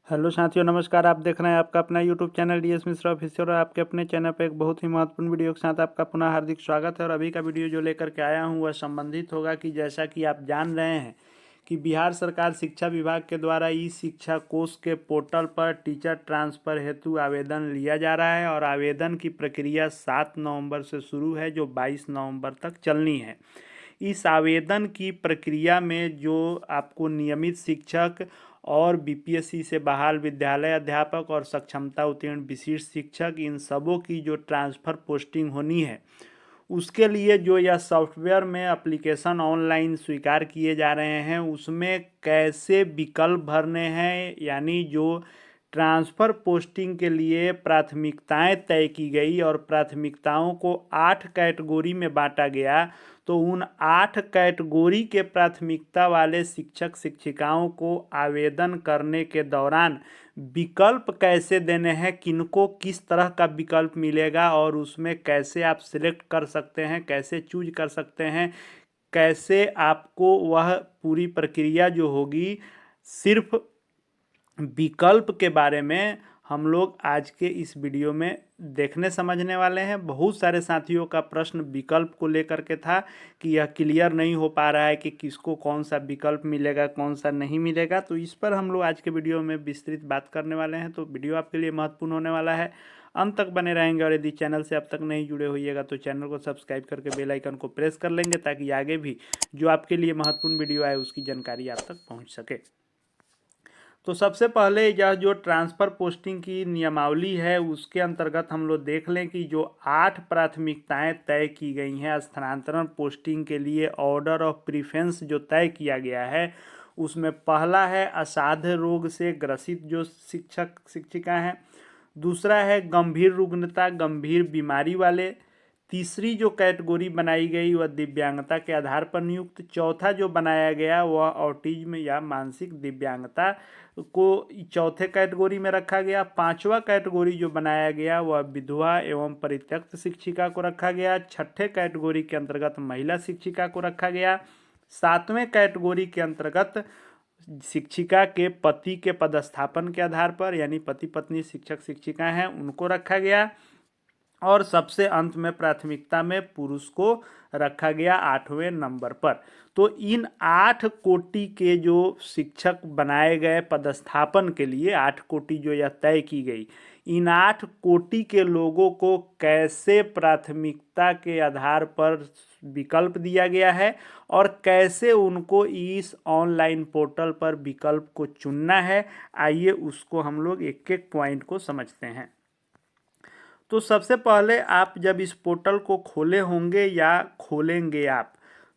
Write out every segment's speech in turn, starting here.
Hello साथियों, नमस्कार। आप देख रहे हैं आपका अपना YouTube channel DS Mishra official और आपके अपने चैनल पे एक बहुत ही महत्वपूर्ण वीडियो के साथ आपका पुनः हार्दिक स्वागत है। और अभी का वीडियो जो लेकर के आया हूँ वह संबंधित होगा कि जैसा कि आप जान रहे हैं कि बिहार सरकार शिक्षा विभाग के द्वारा ई शिक्षा कोष के पोर्टल पर टीचर ट्रांसफ़र हेतु आवेदन लिया जा रहा है और आवेदन की प्रक्रिया 7 नवंबर से शुरू है जो 22 नवंबर तक चलनी है। इस आवेदन की प्रक्रिया में जो आपको नियमित शिक्षक और बीपीएससी से बहाल विद्यालय अध्यापक और सक्षमता उत्तीर्ण विशिष्ट शिक्षक इन सबों की जो ट्रांसफ़र पोस्टिंग होनी है उसके लिए जो यह सॉफ्टवेयर में एप्लीकेशन ऑनलाइन स्वीकार किए जा रहे हैं उसमें कैसे विकल्प भरने हैं, यानी जो ट्रांसफ़र पोस्टिंग के लिए प्राथमिकताएं तय की गई और प्राथमिकताओं को 8 कैटेगरी में बांटा गया। तो उन 8 कैटेगरी के प्राथमिकता वाले शिक्षक शिक्षिकाओं को आवेदन करने के दौरान विकल्प कैसे देने हैं, किनको किस तरह का विकल्प मिलेगा और उसमें कैसे आप सिलेक्ट कर सकते हैं, कैसे चूज कर सकते हैं, कैसे आपको वह पूरी प्रक्रिया जो होगी, सिर्फ विकल्प के बारे में हम लोग आज के इस वीडियो में देखने समझने वाले हैं। बहुत सारे साथियों का प्रश्न विकल्प को लेकर के था कि यह क्लियर नहीं हो पा रहा है कि किसको कौन सा विकल्प मिलेगा, कौन सा नहीं मिलेगा। तो इस पर हम लोग आज के वीडियो में विस्तृत बात करने वाले हैं। तो वीडियो आपके लिए महत्वपूर्ण होने वाला है, अंत तक बने रहेंगे। और यदि चैनल से अब तक नहीं जुड़े होइएगा तो चैनल को सब्सक्राइब करके बेल आइकन को प्रेस कर लेंगे ताकि आगे भी जो आपके लिए महत्वपूर्ण वीडियो आए उसकी जानकारी आप तक पहुँच सके। तो सबसे पहले यह जो ट्रांसफ़र पोस्टिंग की नियमावली है उसके अंतर्गत हम लोग देख लें कि जो 8 प्राथमिकताएं तय की गई हैं स्थानांतरण पोस्टिंग के लिए, ऑर्डर ऑफ प्रीफरेंस जो तय किया गया है उसमें पहला है असाध्य रोग से ग्रसित जो शिक्षक शिक्षिका हैं। दूसरा है गंभीर रुग्णता, गंभीर बीमारी वाले। तीसरी जो कैटेगरी बनाई गई वह दिव्यांगता के आधार पर नियुक्त। चौथा जो बनाया गया वह ऑटिज्म या मानसिक दिव्यांगता को चौथे कैटेगरी में रखा गया। पांचवा कैटेगरी जो बनाया गया वह विधवा एवं परित्यक्त शिक्षिका को रखा गया। छठे कैटेगरी के अंतर्गत महिला शिक्षिका को रखा गया। सातवें कैटेगरी के अंतर्गत शिक्षिका के पति के पदस्थापन के आधार पर, यानी पति पत्नी शिक्षक शिक्षिका हैं, उनको रखा गया। और सबसे अंत में प्राथमिकता में पुरुष को रखा गया 8वें नंबर पर। तो इन 8 कोटि के जो शिक्षक बनाए गए पदस्थापन के लिए, 8 कोटि जो यह तय की गई, इन 8 कोटि के लोगों को कैसे प्राथमिकता के आधार पर विकल्प दिया गया है और कैसे उनको इस ऑनलाइन पोर्टल पर विकल्प को चुनना है, आइए उसको हम लोग एक एक पॉइंट को समझते हैं। तो सबसे पहले आप जब इस पोर्टल को खोले होंगे या खोलेंगे आप,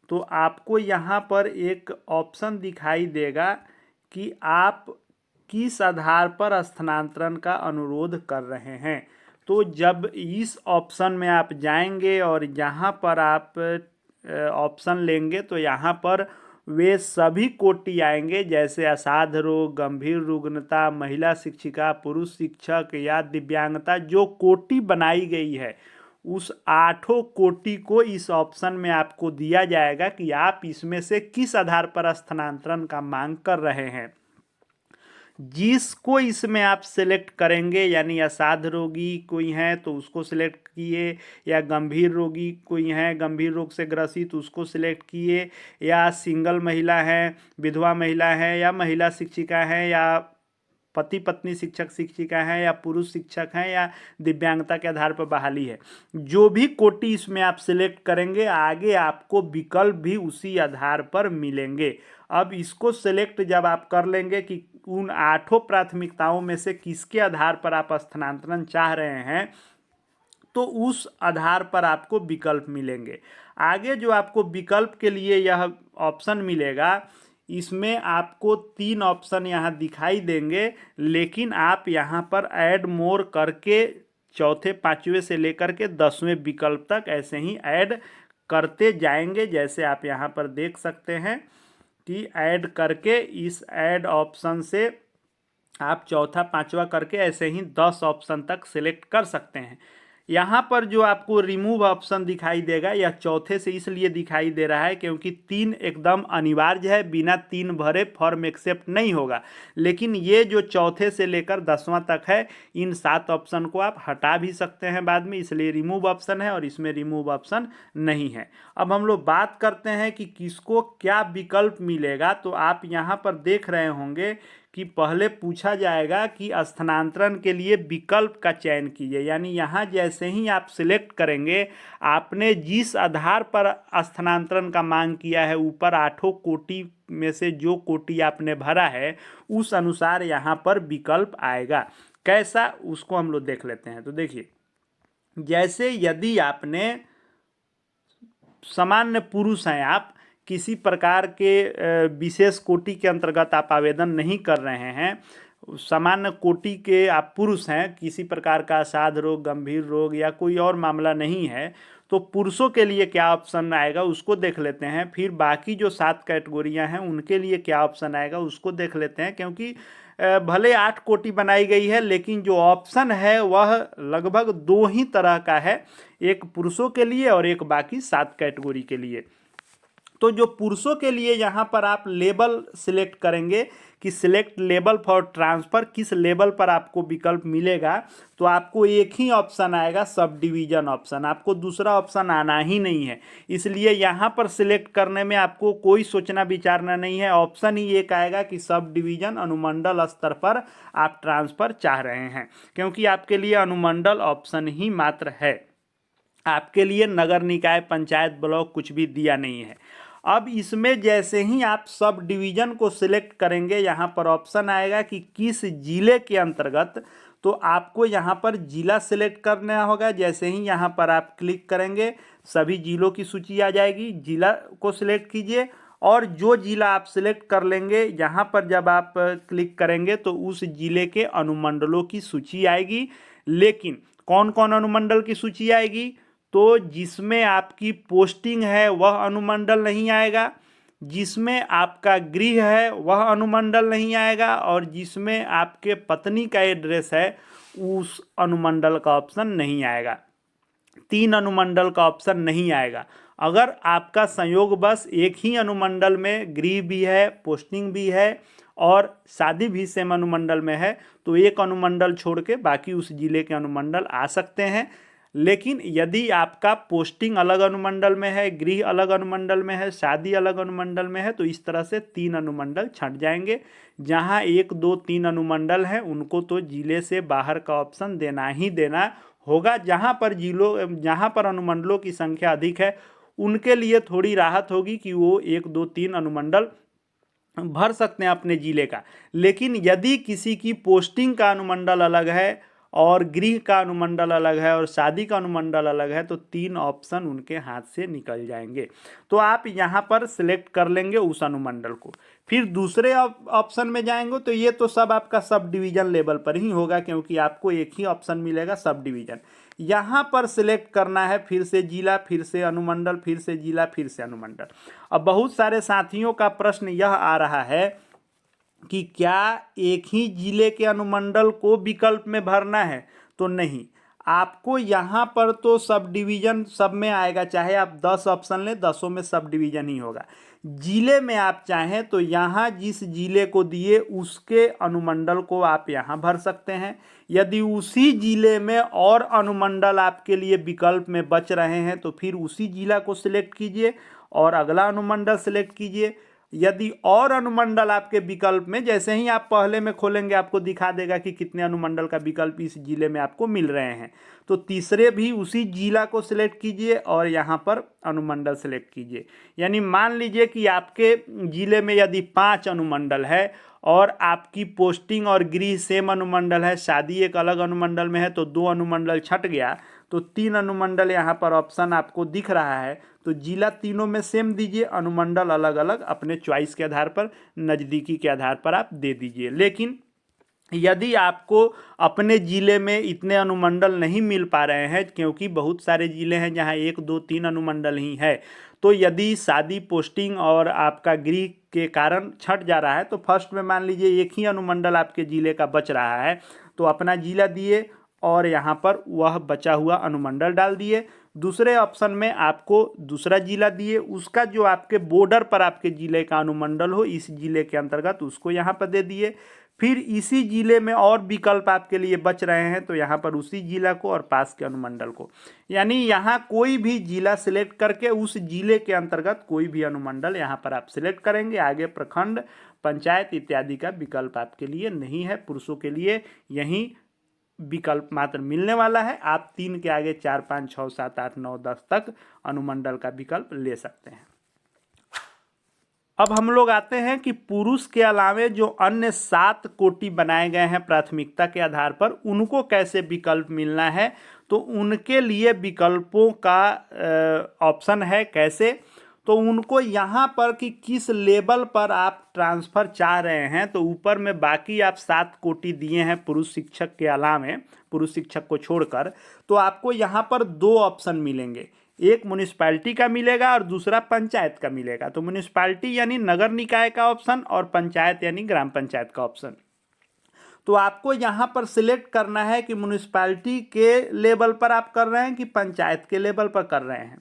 तो आपको यहाँ पर एक ऑप्शन दिखाई देगा कि आप किस आधार पर स्थानांतरण का अनुरोध कर रहे हैं। तो जब इस ऑप्शन में आप जाएंगे और यहाँ पर आप ऑप्शन लेंगे तो यहाँ पर वे सभी कोटि आएंगे, जैसे असाध्य रोग, गंभीर रुग्णता, महिला शिक्षिका, पुरुष शिक्षक या दिव्यांगता। जो कोटि बनाई गई है उस 8 कोटि को इस ऑप्शन में आपको दिया जाएगा कि आप इसमें से किस आधार पर स्थानांतरण का मांग कर रहे हैं। जिसको इसमें आप सिलेक्ट करेंगे, यानी असाध्य रोगी कोई है तो उसको सिलेक्ट किए, या गंभीर रोगी कोई है गंभीर रोग से ग्रसित उसको सिलेक्ट किए, या सिंगल महिला है, विधवा महिला है, या महिला शिक्षिका है, या पति पत्नी शिक्षक शिक्षिका है, या पुरुष शिक्षक हैं, या दिव्यांगता के आधार पर बहाली है। जो भी कोटि इसमें आप सिलेक्ट करेंगे आगे आपको विकल्प भी उसी आधार पर मिलेंगे। अब इसको सिलेक्ट जब आप कर लेंगे कि उन 8 प्राथमिकताओं में से किसके आधार पर आप स्थानांतरण चाह रहे हैं, तो उस आधार पर आपको विकल्प मिलेंगे। आगे जो आपको विकल्प के लिए यह ऑप्शन मिलेगा, इसमें आपको 3 ऑप्शन यहाँ दिखाई देंगे, लेकिन आप यहाँ पर ऐड मोर करके चौथे 5वें से लेकर के 10वें विकल्प तक ऐसे ही ऐड करते जाएंगे। जैसे आप यहाँ पर देख सकते हैं कि ऐड करके इस ऐड ऑप्शन से आप चौथा 5वां करके ऐसे ही 10 ऑप्शन तक सिलेक्ट कर सकते हैं। यहाँ पर जो आपको रिमूव ऑप्शन दिखाई देगा, यह चौथे से इसलिए दिखाई दे रहा है क्योंकि 3 एकदम अनिवार्य है, बिना 3 भरे फॉर्म एक्सेप्ट नहीं होगा। लेकिन ये जो चौथे से लेकर 10वां तक है, इन 7 ऑप्शन को आप हटा भी सकते हैं बाद में, इसलिए रिमूव ऑप्शन है और इसमें रिमूव ऑप्शन नहीं है। अब हम लोग बात करते हैं कि किसको क्या विकल्प मिलेगा। तो आप यहाँ पर देख रहे होंगे कि पहले पूछा जाएगा कि स्थानांतरण के लिए विकल्प का चयन कीजिए, यानी यहाँ जैसे ही आप सिलेक्ट करेंगे, आपने जिस आधार पर स्थानांतरण का मांग किया है, ऊपर 8 कोटि में से जो कोटि आपने भरा है उस अनुसार यहाँ पर विकल्प आएगा। कैसा, उसको हम लोग देख लेते हैं। तो देखिए, जैसे यदि आपने सामान्य पुरुष हैं, आप किसी प्रकार के विशेष कोटि के अंतर्गत आप आवेदन नहीं कर रहे हैं, सामान्य कोटि के आप पुरुष हैं, किसी प्रकार का असाध रोग, गंभीर रोग या कोई और मामला नहीं है, तो पुरुषों के लिए क्या ऑप्शन आएगा उसको देख लेते हैं। फिर बाकी जो 7 कैटेगोरियां हैं उनके लिए क्या ऑप्शन आएगा उसको देख लेते हैं। क्योंकि भले 8 कोटि बनाई गई है, लेकिन जो ऑप्शन है वह लगभग 2 ही तरह का है, एक पुरुषों के लिए और एक बाकी 7 कैटेगरी के लिए। तो जो पुरुषों के लिए यहाँ पर आप लेबल सिलेक्ट करेंगे कि सिलेक्ट लेबल फॉर ट्रांसफ़र, किस लेबल पर आपको विकल्प मिलेगा, तो आपको एक ही ऑप्शन आएगा, सब डिवीज़न ऑप्शन, आपको दूसरा ऑप्शन आना ही नहीं है। इसलिए यहाँ पर सिलेक्ट करने में आपको कोई सोचना विचारना नहीं है, ऑप्शन ही एक आएगा कि सब डिवीज़न अनुमंडल स्तर पर आप ट्रांसफ़र चाह रहे हैं, क्योंकि आपके लिए अनुमंडल ऑप्शन ही मात्र है, आपके लिए नगर निकाय, पंचायत, ब्लॉक कुछ भी दिया नहीं है। अब इसमें जैसे ही आप सब डिवीज़न को सिलेक्ट करेंगे, यहाँ पर ऑप्शन आएगा कि किस जिले के अंतर्गत, तो आपको यहाँ पर जिला सिलेक्ट करना होगा। जैसे ही यहाँ पर आप क्लिक करेंगे, सभी जिलों की सूची आ जाएगी, जिला को सिलेक्ट कीजिए और जो जिला आप सिलेक्ट कर लेंगे, यहाँ पर जब आप क्लिक करेंगे तो उस जिले के अनुमंडलों की सूची आएगी। लेकिन कौन कौन अनुमंडल की सूची आएगी, तो जिसमें आपकी पोस्टिंग है वह अनुमंडल नहीं आएगा, जिसमें आपका गृह है वह अनुमंडल नहीं आएगा, और जिसमें आपके पत्नी का एड्रेस है उस अनुमंडल का ऑप्शन नहीं आएगा। 3 अनुमंडल का ऑप्शन नहीं आएगा। अगर आपका संयोग बस एक ही अनुमंडल में गृह भी है, पोस्टिंग भी है और शादी भी सेम अनुमंडल में है, तो एक अनुमंडल छोड़ के बाकी उस जिले के अनुमंडल आ सकते हैं। लेकिन यदि आपका पोस्टिंग अलग अनुमंडल में है, गृह अलग अनुमंडल में है, शादी अलग अनुमंडल में है, तो इस तरह से 3 अनुमंडल छंट जाएंगे। जहां 1, 2, 3 अनुमंडल हैं उनको तो जिले से बाहर का ऑप्शन देना ही देना होगा। जहां पर अनुमंडलों की संख्या अधिक है उनके लिए थोड़ी राहत होगी कि वो 1, 2, 3 अनुमंडल भर सकते हैं अपने जिले का। लेकिन यदि किसी की पोस्टिंग का अनुमंडल अलग है और गृह का अनुमंडल अलग है और शादी का अनुमंडल अलग है, तो 3 ऑप्शन उनके हाथ से निकल जाएंगे। तो आप यहाँ पर सिलेक्ट कर लेंगे उस अनुमंडल को। फिर दूसरे ऑप्शन में जाएंगे तो ये तो सब आपका सब डिवीज़न लेवल पर ही होगा, क्योंकि आपको एक ही ऑप्शन मिलेगा, सब डिवीज़न। यहाँ पर सिलेक्ट करना है फिर से जिला, फिर से अनुमंडल, फिर से जिला, फिर से अनुमंडल। अब बहुत सारे साथियों का प्रश्न यह आ रहा है कि क्या एक ही जिले के अनुमंडल को विकल्प में भरना है, तो नहीं, आपको यहाँ पर तो सब डिवीज़न सब में आएगा, चाहे आप 10 ऑप्शन लें 10 में सब डिवीज़न ही होगा। जिले में आप चाहें तो यहाँ जिस जिले को दिए उसके अनुमंडल को आप यहाँ भर सकते हैं। यदि उसी जिले में और अनुमंडल आपके लिए विकल्प में बच रहे हैं तो फिर उसी जिला को सिलेक्ट कीजिए और अगला अनुमंडल सिलेक्ट कीजिए। यदि और अनुमंडल आपके विकल्प में, जैसे ही आप पहले में खोलेंगे आपको दिखा देगा कि कितने अनुमंडल का विकल्प इस जिले में आपको मिल रहे हैं, तो तीसरे भी उसी जिला को सिलेक्ट कीजिए और यहाँ पर अनुमंडल सिलेक्ट कीजिए। यानी मान लीजिए कि आपके जिले में यदि 5 अनुमंडल है और आपकी पोस्टिंग और गृह सेम अनुमंडल है, शादी एक अलग अनुमंडल में है, तो 2 अनुमंडल छट गया, तो 3 अनुमंडल यहाँ पर ऑप्शन आपको दिख रहा है, तो जिला तीनों में सेम दीजिए, अनुमंडल अलग अलग अपने चॉइस के आधार पर, नज़दीकी के आधार पर आप दे दीजिए। लेकिन यदि आपको अपने ज़िले में इतने अनुमंडल नहीं मिल पा रहे हैं, क्योंकि बहुत सारे ज़िले हैं जहां 1, 2, 3 अनुमंडल ही है, तो यदि शादी, पोस्टिंग और आपका गृह के कारण छट जा रहा है, तो फर्स्ट में मान लीजिए एक ही अनुमंडल आपके ज़िले का बच रहा है, तो अपना ज़िला दिए और यहाँ पर वह बचा हुआ अनुमंडल डाल दिए। दूसरे ऑप्शन में आपको दूसरा जिला दिए, उसका जो आपके बॉर्डर पर आपके जिले का अनुमंडल हो इस जिले के अंतर्गत उसको यहाँ पर दे दिए। फिर इसी जिले में और विकल्प आपके लिए बच रहे हैं तो यहाँ पर उसी जिला को और पास के अनुमंडल को, यानी यहाँ कोई भी जिला सिलेक्ट करके उस जिले के अंतर्गत कोई भी अनुमंडल यहाँ पर आप सिलेक्ट करेंगे। आगे प्रखंड, पंचायत इत्यादि का विकल्प आपके लिए नहीं है। पुरुषों के लिए यही विकल्प मात्र मिलने वाला है। आप 3 के आगे 4, 5, 6, 7, 8, 9, 10 तक अनुमंडल का विकल्प ले सकते हैं। अब हम लोग आते हैं कि पुरुष के अलावे जो अन्य 7 कोटि बनाए गए हैं प्राथमिकता के आधार पर, उनको कैसे विकल्प मिलना है। तो उनके लिए विकल्पों का ऑप्शन है कैसे, तो उनको यहाँ पर कि किस लेवल पर आप ट्रांसफ़र चाह रहे हैं। तो ऊपर में बाकी आप 7 कोटि दिए हैं पुरुष शिक्षक के अलावे, पुरुष शिक्षक को छोड़कर, तो आपको यहाँ पर 2 ऑप्शन मिलेंगे, एक म्यूनिसिपैलिटी का मिलेगा और दूसरा पंचायत का मिलेगा। तो म्यूनिसिपैलिटी यानी नगर निकाय का ऑप्शन और पंचायत यानी ग्राम पंचायत का ऑप्शन। तो आपको यहाँ पर सिलेक्ट करना है कि म्यूनिसिपैलिटी के लेवल पर आप कर रहे हैं कि पंचायत के लेवल पर कर रहे हैं।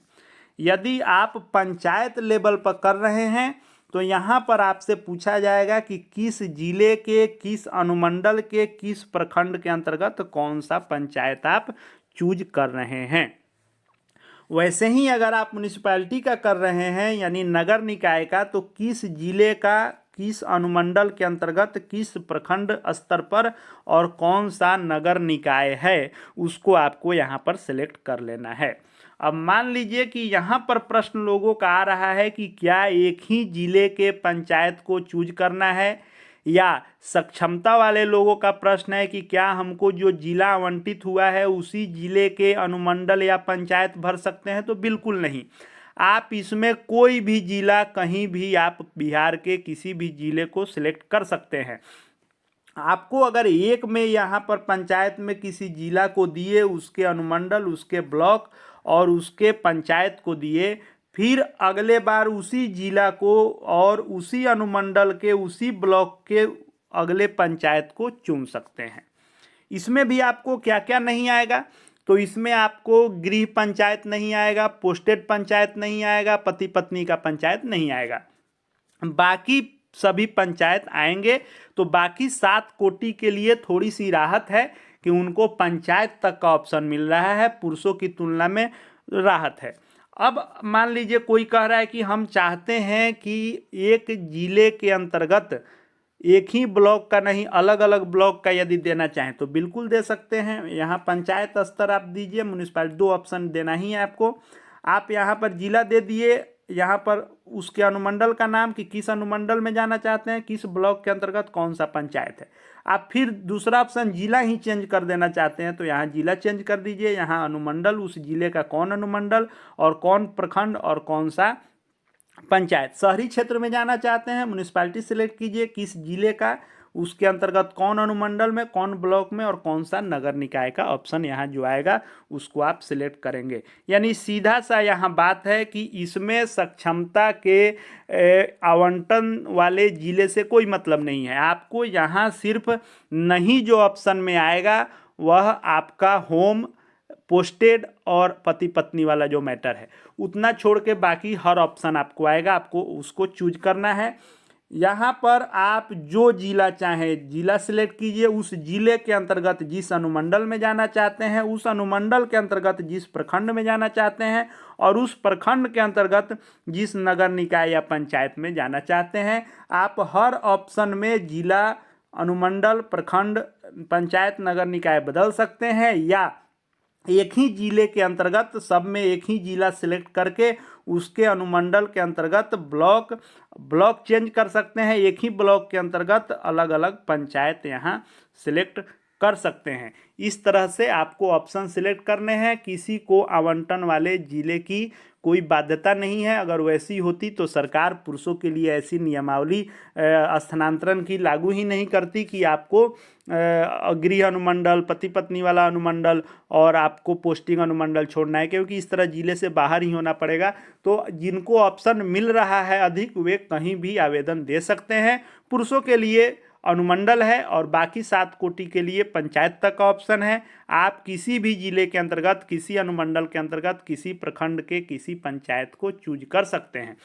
यदि आप पंचायत लेवल पर कर रहे हैं तो यहाँ पर आपसे पूछा जाएगा कि किस जिले के, किस अनुमंडल के, किस प्रखंड के अंतर्गत कौन सा पंचायत आप चूज कर रहे हैं। वैसे ही अगर आप म्यूनिसिपैलिटी का कर रहे हैं यानी नगर निकाय का, तो किस जिले का, किस अनुमंडल के अंतर्गत, किस प्रखंड स्तर पर और कौन सा नगर निकाय है उसको आपको यहाँ पर सिलेक्ट कर लेना है। अब मान लीजिए कि यहाँ पर प्रश्न लोगों का आ रहा है कि क्या एक ही जिले के पंचायत को चूज करना है, या सक्षमता वाले लोगों का प्रश्न है कि क्या हमको जो जिला आवंटित हुआ है उसी जिले के अनुमंडल या पंचायत भर सकते हैं। तो बिल्कुल नहीं, आप इसमें कोई भी जिला, कहीं भी आप बिहार के किसी भी जिले को सिलेक्ट कर सकते हैं। आपको अगर एक में यहाँ पर पंचायत में किसी जिला को दिए, उसके अनुमंडल, उसके ब्लॉक और उसके पंचायत को दिए, फिर अगले बार उसी जिला को और उसी अनुमंडल के, उसी ब्लॉक के अगले पंचायत को चुन सकते हैं। इसमें भी आपको क्या क्या नहीं आएगा, तो इसमें आपको गृह पंचायत नहीं आएगा, पोस्टेड पंचायत नहीं आएगा, पति पत्नी का पंचायत नहीं आएगा, बाकी सभी पंचायत आएंगे। तो बाकी 7 कोटि के लिए थोड़ी सी राहत है कि उनको पंचायत तक का ऑप्शन मिल रहा है, पुरुषों की तुलना में राहत है। अब मान लीजिए कोई कह रहा है कि हम चाहते हैं कि एक जिले के अंतर्गत एक ही ब्लॉक का नहीं, अलग अलग ब्लॉक का यदि देना चाहें तो बिल्कुल दे सकते हैं। यहाँ पंचायत स्तर आप दीजिए, म्यूनिसिपैलिटी, 2 ऑप्शन देना ही है आपको। आप यहाँ पर जिला दे दिए, यहाँ पर उसके अनुमंडल का नाम कि किस अनुमंडल में जाना चाहते हैं, किस ब्लॉक के अंतर्गत कौन सा पंचायत है। आप फिर दूसरा ऑप्शन जिला ही चेंज कर देना चाहते हैं तो यहाँ जिला चेंज कर दीजिए, यहाँ अनुमंडल, उस जिले का कौन अनुमंडल और कौन प्रखंड और कौन सा पंचायत। शहरी क्षेत्र में जाना चाहते हैं, म्यूनिसिपैलिटी सिलेक्ट कीजिए, किस जिले का, उसके अंतर्गत कौन अनुमंडल में, कौन ब्लॉक में और कौन सा नगर निकाय का ऑप्शन यहाँ जो आएगा उसको आप सिलेक्ट करेंगे। यानी सीधा सा यहाँ बात है कि इसमें सक्षमता के आवंटन वाले जिले से कोई मतलब नहीं है। आपको यहाँ सिर्फ नहीं जो ऑप्शन में आएगा वह आपका होम, पोस्टेड और पति पत्नी वाला जो मैटर है उतना छोड़ के बाकी हर ऑप्शन आपको आएगा, आपको उसको चूज करना है। यहाँ पर आप जो जिला चाहें जिला सिलेक्ट कीजिए, उस जिले के अंतर्गत जिस अनुमंडल में जाना चाहते हैं, उस अनुमंडल के अंतर्गत जिस प्रखंड में जाना चाहते हैं और उस प्रखंड के अंतर्गत जिस नगर निकाय या पंचायत में जाना चाहते हैं, आप हर ऑप्शन में जिला, अनुमंडल, प्रखंड, पंचायत, नगर निकाय बदल सकते हैं, या एक ही जिले के अंतर्गत सब में एक ही जिला सिलेक्ट करके उसके अनुमंडल के अंतर्गत ब्लॉक चेंज कर सकते हैं। एक ही ब्लॉक के अंतर्गत अलग अलग पंचायत यहाँ सिलेक्ट कर सकते हैं। इस तरह से आपको ऑप्शन सिलेक्ट करने हैं। किसी को आवंटन वाले जिले की कोई बाध्यता नहीं है। अगर वैसी होती तो सरकार पुरुषों के लिए ऐसी नियमावली स्थानांतरण की लागू ही नहीं करती कि आपको गृह अनुमंडल, पति पत्नी वाला अनुमंडल और आपको पोस्टिंग अनुमंडल छोड़ना है, क्योंकि इस तरह जिले से बाहर ही होना पड़ेगा। तो जिनको ऑप्शन मिल रहा है अधिक वे कहीं भी आवेदन दे सकते हैं। पुरुषों के लिए अनुमंडल है और बाकी 7 कोटि के लिए पंचायत तक का ऑप्शन है। आप किसी भी जिले के अंतर्गत, किसी अनुमंडल के अंतर्गत, किसी प्रखंड के किसी पंचायत को चूज कर सकते हैं।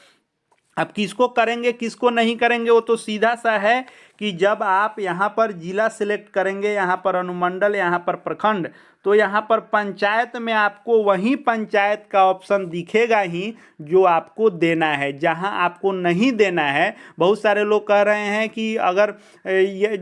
अब किसको करेंगे किसको नहीं करेंगे वो तो सीधा सा है कि जब आप यहाँ पर जिला सिलेक्ट करेंगे, यहाँ पर अनुमंडल, यहाँ पर प्रखंड, तो यहाँ पर पंचायत में आपको वही पंचायत का ऑप्शन दिखेगा ही जो आपको देना है। जहाँ आपको नहीं देना है, बहुत सारे लोग कह रहे हैं कि अगर ये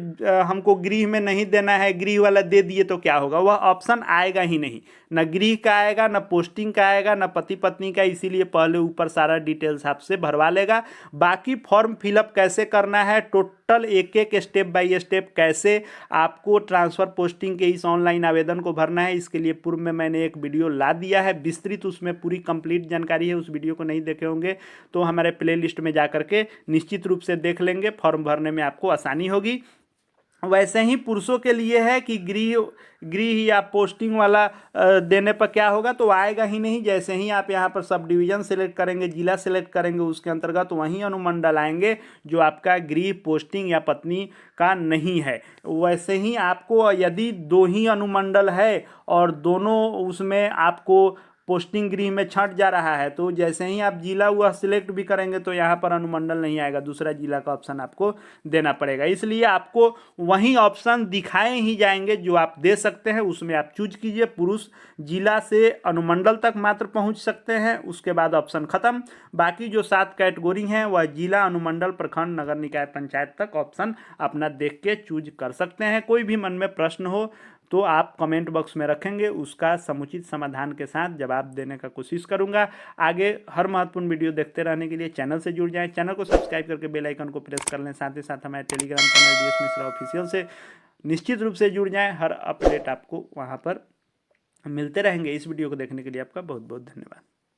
हमको गृह में नहीं देना है, गृह वाला दे दिए तो क्या होगा, वह ऑप्शन आएगा ही नहीं, न गृह का आएगा, न पोस्टिंग का आएगा, न पति पत्नी का। इसीलिए पहले ऊपर सारा डिटेल्स आपसे भरवा लेगा। बाकी फॉर्म फिलअप कैसे करना है, टोटल एक एक स्टेप बाय स्टेप कैसे आपको ट्रांसफ़र पोस्टिंग के इस ऑनलाइन आवेदन को भरना है, इसके लिए पूर्व में मैंने एक वीडियो ला दिया है विस्तृत, उसमें पूरी कंप्लीट जानकारी है। उस वीडियो को नहीं देखे होंगे तो हमारे प्ले लिस्ट में जा करके निश्चित रूप से देख लेंगे, फॉर्म भरने में आपको आसानी होगी। वैसे ही पुरुषों के लिए है कि गृह या पोस्टिंग वाला देने पर क्या होगा, तो आएगा ही नहीं। जैसे ही आप यहाँ पर सब डिवीज़न सेलेक्ट करेंगे, जिला सेलेक्ट करेंगे, उसके अंतर्गत वहीं अनुमंडल आएंगे जो आपका गृह, पोस्टिंग या पत्नी का नहीं है। वैसे ही आपको यदि 2 ही अनुमंडल है और दोनों उसमें आपको पोस्टिंग गृह में छंट जा रहा है, तो जैसे ही आप जिला हुआ सिलेक्ट भी करेंगे तो यहाँ पर अनुमंडल नहीं आएगा, दूसरा जिला का ऑप्शन आपको देना पड़ेगा। इसलिए आपको वही ऑप्शन दिखाए ही जाएंगे जो आप दे सकते हैं, उसमें आप चूज कीजिए। पुरुष जिला से अनुमंडल तक मात्र पहुँच सकते हैं, उसके बाद ऑप्शन खत्म। बाकी जो 7 कैटेगरी हैं वह जिला, अनुमंडल, प्रखंड, नगर निकाय, पंचायत तक ऑप्शन अपना देख के चूज कर सकते हैं। कोई भी मन में प्रश्न हो तो आप कमेंट बॉक्स में रखेंगे, उसका समुचित समाधान के साथ जवाब देने का कोशिश करूंगा। आगे हर महत्वपूर्ण वीडियो देखते रहने के लिए चैनल से जुड़ जाएं, चैनल को सब्सक्राइब करके बेल आइकन को प्रेस कर लें। साथ ही साथ हमारे Telegram channel DS Mishra official से निश्चित रूप से जुड़ जाएं, हर अपडेट आपको वहां पर मिलते रहेंगे। इस वीडियो को देखने के लिए आपका बहुत बहुत धन्यवाद।